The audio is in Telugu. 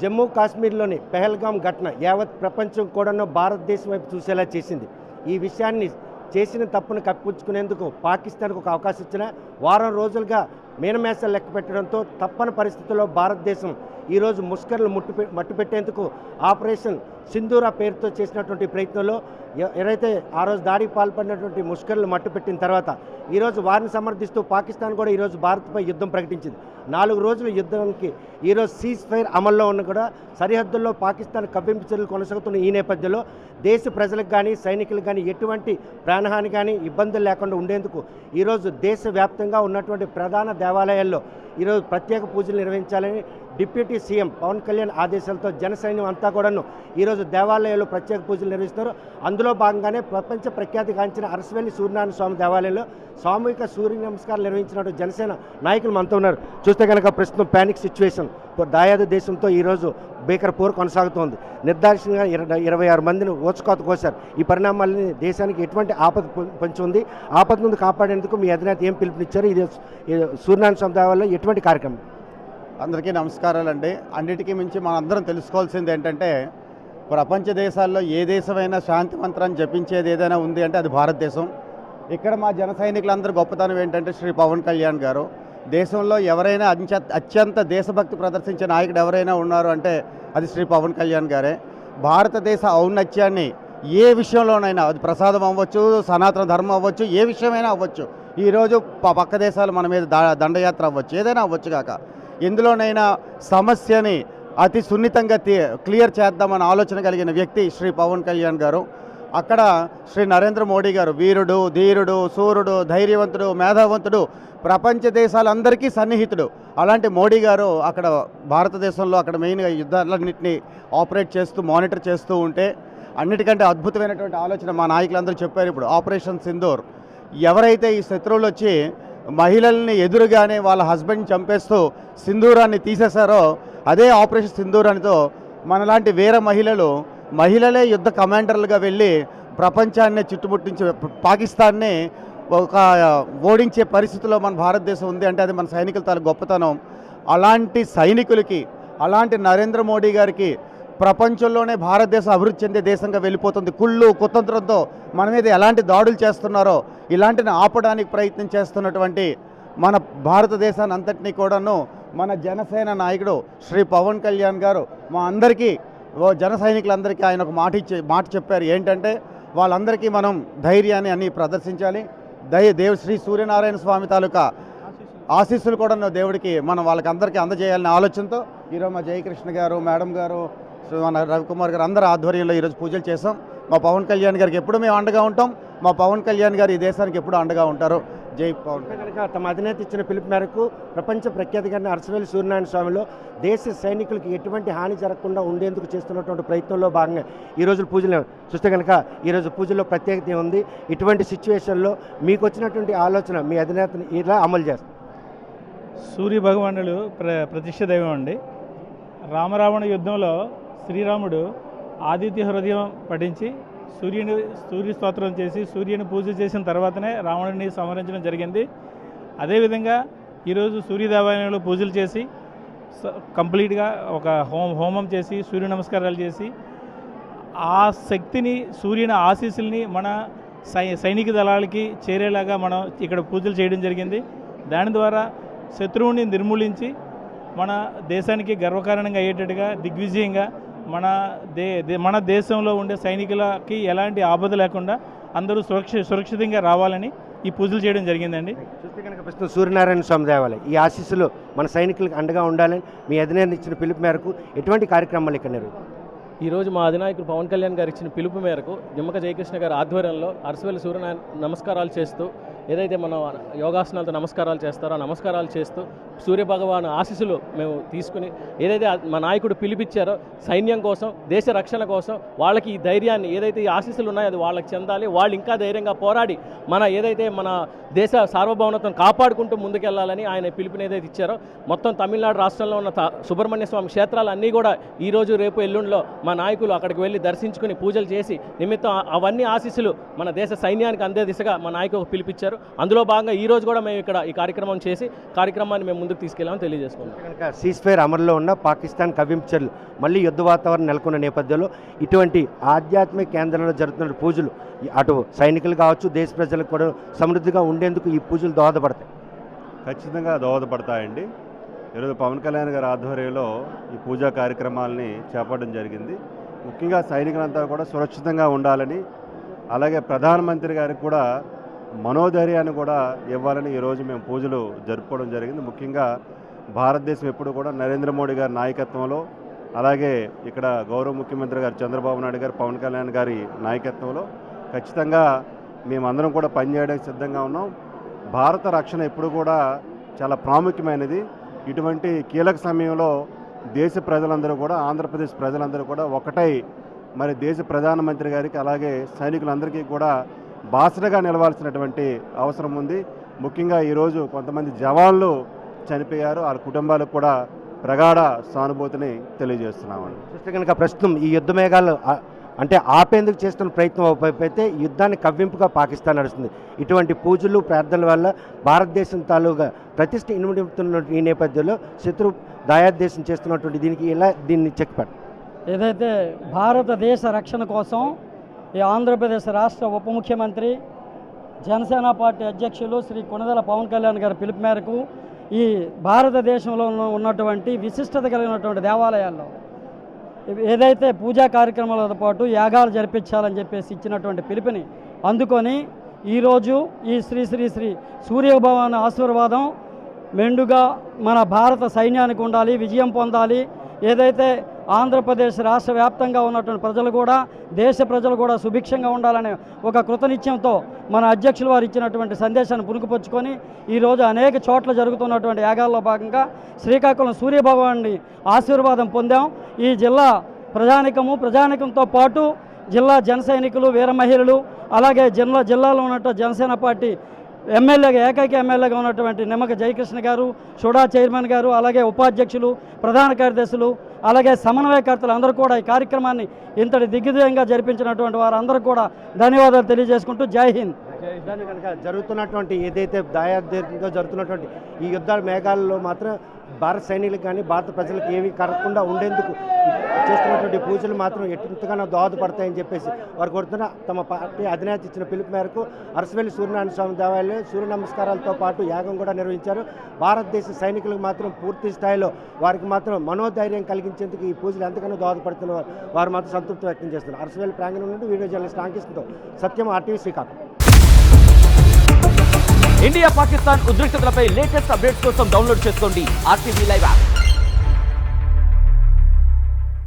జమ్మూ కాశ్మీర్లోని పెహల్గాం ఘటన యావత్ ప్రపంచం కూడాను భారతదేశం వైపు చూసేలా చేసింది. ఈ విషయాన్ని చేసిన తప్పును కప్పించుకునేందుకు పాకిస్తాన్కు ఒక అవకాశం ఇచ్చిన వారం రోజులుగా మీనమేషాలు లెక్క పెట్టడంతో తప్పని పరిస్థితుల్లో భారతదేశం ఈరోజు ముష్కర్లు మట్టుపెట్టేందుకు ఆపరేషన్ సింధూరా పేరుతో చేసినటువంటి ప్రయత్నంలో ఎవరైతే ఆ రోజు దాడికి పాల్పడినటువంటి ముష్కర్లు మట్టుపెట్టిన తర్వాత ఈరోజు వారిని సమర్థిస్తూ పాకిస్తాన్ కూడా ఈరోజు భారత్పై యుద్ధం ప్రకటించింది. 4 రోజుల యుద్ధానికి ఈరోజు సీజ్ ఫైర్ అమల్లో ఉన్న కూడా సరిహద్దుల్లో పాకిస్తాన్ కవ్వింపు చర్యలు కొనసాగుతున్న ఈ నేపథ్యంలో దేశ ప్రజలకు కానీ సైనికులకు కానీ ఎటువంటి ప్రాణహాని కానీ ఇబ్బందులు లేకుండా ఉండేందుకు ఈరోజు దేశవ్యాప్తంగా ఉన్నటువంటి ప్రధాన దేవాలయాల్లో ఈరోజు ప్రత్యేక పూజలు నిర్వహించాలని డిప్యూటీ సీఎం పవన్ కళ్యాణ్ ఆదేశాలతో జనసైన్యం అంతా కూడాను ఈరోజు దేవాలయాల్లో ప్రత్యేక పూజలు నిర్వహిస్తారు. అందులో భాగంగానే ప్రపంచ ప్రఖ్యాతిగాంచిన అరసవెల్లి సూర్యనారాయణ స్వామి దేవాలయంలో సామూహిక సూర్య నమస్కారాలు నిర్వహించినట్టు జనసేన నాయకులు మనతో ఉన్నారు. చూస్తే కనుక ప్రస్తుతం ప్యానిక్ సిచ్యువేషన్ దాయాది దేశంతో ఈరోజు భీకర పోరు కొనసాగుతోంది. నిర్దాక్షిణ్యంగా 26 మందిని ఓచుకోత కోశారు. ఈ పరిణామాలని దేశానికి ఎటువంటి ఆపద పొంచి ఉంది, ఆపద నుండి కాపాడేందుకు మీ అధినేత ఏం పిలుపునిచ్చారు? ఇది సూర్యనారాయణ స్వామి దేవాలయంలో ఎటువంటి కార్యక్రమం? అందరికీ నమస్కారాలండి. అన్నిటికీ మించి మనం అందరం తెలుసుకోవాల్సింది ఏంటంటే, ప్రపంచ దేశాల్లో ఏ దేశమైనా శాంతి మంత్రాన్ని జపించేది ఏదైనా ఉంది అంటే అది భారతదేశం. ఇక్కడ మా జన సైనికులందరూ గొప్పతనం ఏంటంటే శ్రీ పవన్ కళ్యాణ్ గారు. దేశంలో ఎవరైనా అత్యంత దేశభక్తి ప్రదర్శించే నాయకుడు ఎవరైనా ఉన్నారు అంటే అది శ్రీ పవన్ కళ్యాణ్ గారే. భారతదేశ ఔన్నత్యాన్ని ఏ విషయంలోనైనా, అది ప్రసాదం అవ్వచ్చు, సనాతన ధర్మం అవ్వచ్చు, ఏ విషయమైనా అవ్వచ్చు, ఈరోజు పక్క దేశాలు మన మీద దండయాత్ర అవ్వచ్చు, ఏదైనా అవ్వచ్చు కాక ఎందులోనైనా సమస్యని అతి సున్నితంగా క్లియర్ చేద్దామని ఆలోచన కలిగిన వ్యక్తి శ్రీ పవన్ కళ్యాణ్ గారు. అక్కడ శ్రీ నరేంద్ర మోడీ గారు వీరుడు, ధీరుడు, సూర్యుడు, ధైర్యవంతుడు, మేధావంతుడు, ప్రపంచ దేశాలందరికీ సన్నిహితుడు. అలాంటి మోడీ గారు అక్కడ భారతదేశంలో అక్కడ మెయిన్గా యుద్ధాలన్నింటినీ ఆపరేట్ చేస్తూ మానిటర్ చేస్తూ ఉంటే అన్నిటికంటే అద్భుతమైనటువంటి ఆలోచన మా నాయకులందరూ చెప్పారు. ఇప్పుడు ఆపరేషన్ సింధూర్, ఎవరైతే ఈ శత్రువులు వచ్చి మహిళల్ని ఎదురుగానే వాళ్ళ హస్బెండ్ చంపేస్తూ సింధూరాన్ని తీసేశారో అదే ఆపరేషన్ సింధూరానితో మనలాంటి వేరే మహిళలే యుద్ధ కమాండర్లుగా వెళ్ళి ప్రపంచాన్ని చుట్టుముట్టించి పాకిస్తాన్ని ఒక ఓడించే పరిస్థితిలో మన భారతదేశం ఉంది అంటే అది మన సైనికుల తాలూకు గొప్పతనం. అలాంటి సైనికులకి, అలాంటి నరేంద్ర మోడీ గారికి ప్రపంచంలోనే భారతదేశం అభివృద్ధి చెందే దేశంగా వెళ్ళిపోతుంది. కుళ్ళు కుతంత్రంతో మన మీద ఎలాంటి దాడులు చేస్తున్నారో ఇలాంటిని ఆపడానికి ప్రయత్నం చేస్తున్నటువంటి మన భారతదేశాన్ని అంతటినీ కూడాను మన జనసేన నాయకుడు శ్రీ పవన్ కళ్యాణ్ గారు మా అందరికీ, జన సైనికులందరికీ ఆయన ఒక మాట చెప్పారు. ఏంటంటే వాళ్ళందరికీ మనం ధైర్యాన్ని అన్నీ ప్రదర్శించాలి. శ్రీ సూర్యనారాయణ స్వామి తాలూకా ఆశీస్సులు కూడా దేవుడికి మనం వాళ్ళకి అందరికీ అందజేయాలనే ఆలోచనతో ఈరోజు మా జయకృష్ణ గారు, మేడం గారు, మన రవికుమార్ గారు అందరూ ఆధ్వర్యంలో ఈరోజు పూజలు చేసాం. మా పవన్ కళ్యాణ్ గారికి ఎప్పుడు మేము అండగా ఉంటాం. మా పవన్ కళ్యాణ్ గారు ఈ దేశానికి ఎప్పుడు అండగా ఉంటారు. జై పవన్. కనుక తమ అధినేత ఇచ్చిన పిలుపు మేరకు ప్రపంచ ప్రఖ్యాతిగారిన అరసవెల్లి సూర్యనారాయణ స్వామిలో దేశ సైనికులకు ఎటువంటి హాని జరగకుండా ఉండేందుకు చేస్తున్నటువంటి ప్రయత్నంలో భాగంగా ఈరోజు పూజలు చూస్తే కనుక ఈరోజు పూజల్లో ప్రత్యేకత ఉంది. ఇటువంటి సిచ్యువేషన్లో మీకు వచ్చినటువంటి ఆలోచన మీ అధినేతను ఇలా అమలు చేస్తారు? సూర్య భగవానుడు ప్రతిష్ఠ దైవం అండి. రామరావణ యుద్ధంలో శ్రీరాముడు ఆదిత్య హృదయం పఠించి సూర్య స్తోత్రం చేసి సూర్యుని పూజ చేసిన తర్వాతనే రావణుని సంహరించడం జరిగింది. అదేవిధంగా ఈరోజు సూర్య దేవాలయంలో పూజలు చేసి కంప్లీట్గా ఒక హోమం చేసి సూర్య నమస్కారాలు చేసి ఆ శక్తిని, సూర్యుని ఆశీస్సుల్ని మన సైనిక దళాలకి చేరేలాగా మనం ఇక్కడ పూజలు చేయడం జరిగింది. దాని ద్వారా శత్రువుని నిర్మూలించి మన దేశానికి గర్వకారణంగా అయ్యేటట్టుగా దిగ్విజయంగా మన దేశంలో ఉండే సైనికులకి ఎలాంటి ఆపద లేకుండా అందరూ సురక్షితంగా రావాలని ఈ పూజలు చేయడం జరిగిందండి. చూస్తే కనుక ప్రస్తుతం సూర్యనారాయణ స్వామి దేవాలయం ఈ ఆశీస్సులు మన సైనికులకు అండగా ఉండాలని మీ అధినేత ఇచ్చిన పిలుపు మేరకు ఎటువంటి కార్యక్రమాలు ఇక్కడ నిర్వహించారు? ఈరోజు మా అధినాయకుడు పవన్ కళ్యాణ్ గారు ఇచ్చిన పిలుపు మేరకు నిమ్మక జయకృష్ణ గారి ఆధ్వర్యంలో అరసవెల్లి సూర్యనారాయణ నమస్కారాలు చేస్తూ ఏదైతే మనం యోగాసనాలతో నమస్కారాలు చేస్తారో ఆ నమస్కారాలు చేస్తూ సూర్యభగవాన్ ఆశీస్సులు మేము తీసుకుని ఏదైతే మా నాయకుడు పిలిపించారో సైన్యం కోసం, దేశ రక్షణ కోసం వాళ్ళకి ఈ ధైర్యాన్ని, ఏదైతే ఈ ఆశీస్సులు ఉన్నాయో అది వాళ్ళకి చెందాలి. వాళ్ళు ఇంకా ధైర్యంగా పోరాడి మన దేశ సార్వభౌమత్వం కాపాడుకుంటూ ముందుకెళ్లాలని ఆయన పిలుపుని ఏదైతే ఇచ్చారో మొత్తం తమిళనాడు రాష్ట్రంలో ఉన్న సుబ్రహ్మణ్య స్వామి క్షేత్రాలు అన్నీ కూడా ఈరోజు రేపు ఎల్లుండిలో మా నాయకులు అక్కడికి వెళ్ళి దర్శించుకుని పూజలు చేసి నిమిత్తం అవన్నీ ఆశీస్సులు మన దేశ సైన్యానికి అందే దిశగా మా నాయకులు పిలిపించారు. అందులో భాగంగా ఈ రోజు కూడా మేము ఇక్కడ ఈ కార్యక్రమం చేసి కార్యక్రమాన్ని మేము ముందుకు తీసుకెళ్ళామని తెలియజేసుకున్నాం. కనుక సీజ్ఫైర్ అమలులో ఉన్న పాకిస్తాన్ కవ్వింపు చర్యలు మళ్ళీ యుద్ధ వాతావరణం నెలకొన్న నేపథ్యంలో ఇటువంటి ఆధ్యాత్మిక కేంద్రంలో జరుగుతున్న పూజలు అటు సైనికులు కావచ్చు దేశ ప్రజలకు కూడా సమృద్ధిగా ఉండేందుకు ఈ పూజలు దోహదపడతాయి. ఖచ్చితంగా దోహదపడతాయండి. ఈరోజు పవన్ కళ్యాణ్ గారి ఆధ్వర్యంలో ఈ పూజా కార్యక్రమాలని చేపట్టడం జరిగింది. ముఖ్యంగా సైనికులంతా కూడా సురక్షితంగా ఉండాలని, అలాగే ప్రధానమంత్రి గారికి కూడా మనోధైర్యాన్ని కూడా ఇవ్వాలని ఈరోజు మేము పూజలు జరుపుకోవడం జరిగింది. ముఖ్యంగా భారతదేశం ఎప్పుడు కూడా నరేంద్ర మోడీ గారి నాయకత్వంలో, అలాగే ఇక్కడ గౌరవ ముఖ్యమంత్రి గారు చంద్రబాబు నాయుడు గారు, పవన్ కళ్యాణ్ గారి నాయకత్వంలో ఖచ్చితంగా మేమందరం కూడా పనిచేయడానికి సిద్ధంగా ఉన్నాం. భారత రక్షణ ఎప్పుడు కూడా చాలా ప్రాముఖ్యమైనది. ఇటువంటి కీలక సమయంలో దేశ ప్రజలందరూ కూడా, ఆంధ్రప్రదేశ్ ప్రజలందరూ కూడా ఒకటై మరి దేశ ప్రధానమంత్రి గారికి అలాగే సైనికులందరికీ కూడా బాసటగా నిలవాల్సినటువంటి అవసరం ఉంది. ముఖ్యంగా ఈరోజు కొంతమంది జవాన్లు చనిపోయారు. వాళ్ళ కుటుంబాలకు కూడా ప్రగాఢ సానుభూతిని తెలియజేస్తున్నామండి. చూస్తే కనుక ప్రస్తుతం ఈ యుద్ధ మేఘాలు అంటే ఆపేందుకు చేస్తున్న ప్రయత్నం అయితే యుద్ధాన్ని కవ్వింపుగా పాకిస్తాన్ నడుస్తుంది. ఇటువంటి పూజలు ప్రార్థనల వల్ల భారతదేశం తాలూగా ప్రతిష్ట ఇనుమడిస్తున్న ఈ నేపథ్యంలో శత్రు దాయాదేశం చేస్తున్నటువంటి దీన్ని చెక్పాడు. ఏదైతే భారతదేశ రక్షణ కోసం ఈ ఆంధ్రప్రదేశ్ రాష్ట్ర ఉప ముఖ్యమంత్రి జనసేన పార్టీ అధ్యక్షులు శ్రీ కొణిదెల పవన్ కళ్యాణ్ గారి పిలుపు మేరకు ఈ భారతదేశంలో ఉన్నటువంటి విశిష్టత కలిగినటువంటి దేవాలయాల్లో ఏదైతే పూజా కార్యక్రమాలతో పాటు యాగాలు జరిపించాలని చెప్పేసి ఇచ్చినటువంటి పిలుపుని అందుకొని ఈరోజు ఈ శ్రీ శ్రీ శ్రీ సూర్యభగవాన్ ఆశీర్వాదం మెండుగా మన భారత సైన్యానికి ఉండాలి, విజయం పొందాలి. ఏదైతే ఆంధ్రప్రదేశ్ రాష్ట్ర వ్యాప్తంగా ఉన్నటువంటి ప్రజలు కూడా, దేశ ప్రజలు కూడా సుభిక్షంగా ఉండాలనే ఒక కృతనిశ్చయంతో మన అధ్యక్షులు వారు ఇచ్చినటువంటి సందేశాన్ని పుణుకుపుచ్చుకొని ఈరోజు అనేక చోట్ల జరుగుతున్నటువంటి యాగాల్లో భాగంగా శ్రీకాకుళం సూర్యభగవాన్ని ఆశీర్వాదం పొందాం. ఈ జిల్లా ప్రజానికంతో పాటు జిల్లా జన సైనికులు, వీర మహిళలు, అలాగే జిల్లాలో ఉన్నటువంటి జనసేన పార్టీ ఏకైక ఎమ్మెల్యేగా ఉన్నటువంటి నిమ్మక జయకృష్ణ గారు, షుడా చైర్మన్ గారు, అలాగే ఉపాధ్యక్షులు, ప్రధాన కార్యదర్శులు, అలాగే సమన్వయకర్తలు అందరూ కూడా ఈ కార్యక్రమాన్ని ఇంతటి దిగ్విజయంగా జరిపించినటువంటి వారందరూ కూడా ధన్యవాదాలు తెలియజేసుకుంటూ జై హింద్. కనుక జరుగుతున్నటువంటి ఏదైతే దాయాదేశంతో జరుగుతున్నటువంటి ఈ యుద్ధాల మేఘాలలో మాత్రం భారత సైనికులకు కానీ భారత ప్రజలకు ఏమీ కరగకుండా ఉండేందుకు చేస్తున్నటువంటి పూజలు మాత్రం ఎంతగానో దోహదపడతాయని చెప్పేసి వారు కోరుతున్న తమ పార్టీ అధినేత ఇచ్చిన పిలుపు మేరకు అరసవెల్లి సూర్యనారాయణ స్వామి దేవాలయంలో సూర్య నమస్కారాలతో పాటు యాగం కూడా నిర్వహించారు. భారతదేశ సైనికులకు మాత్రం పూర్తి స్థాయిలో వారికి మాత్రం మనోధైర్యం కలిగించేందుకు ఈ పూజలు ఎంతగానో దోహదపడుతున్న వారు మాత్రం సంతృప్తి వ్యక్తం చేస్తున్నారు. అరసవెల్లి ప్రాంగణం నుండి వీడియో జర్నలిస్ట్ అంకిస్తుందో సత్యం RTV శ్రీకాకుళం. ఇండియా పాకిస్తాన్ ఉద్రిక్తతలపై లేటెస్ట్ అప్డేట్స్ కోసం డౌన్లోడ్ చేసుకోండి RTV లైవ్ యాప్.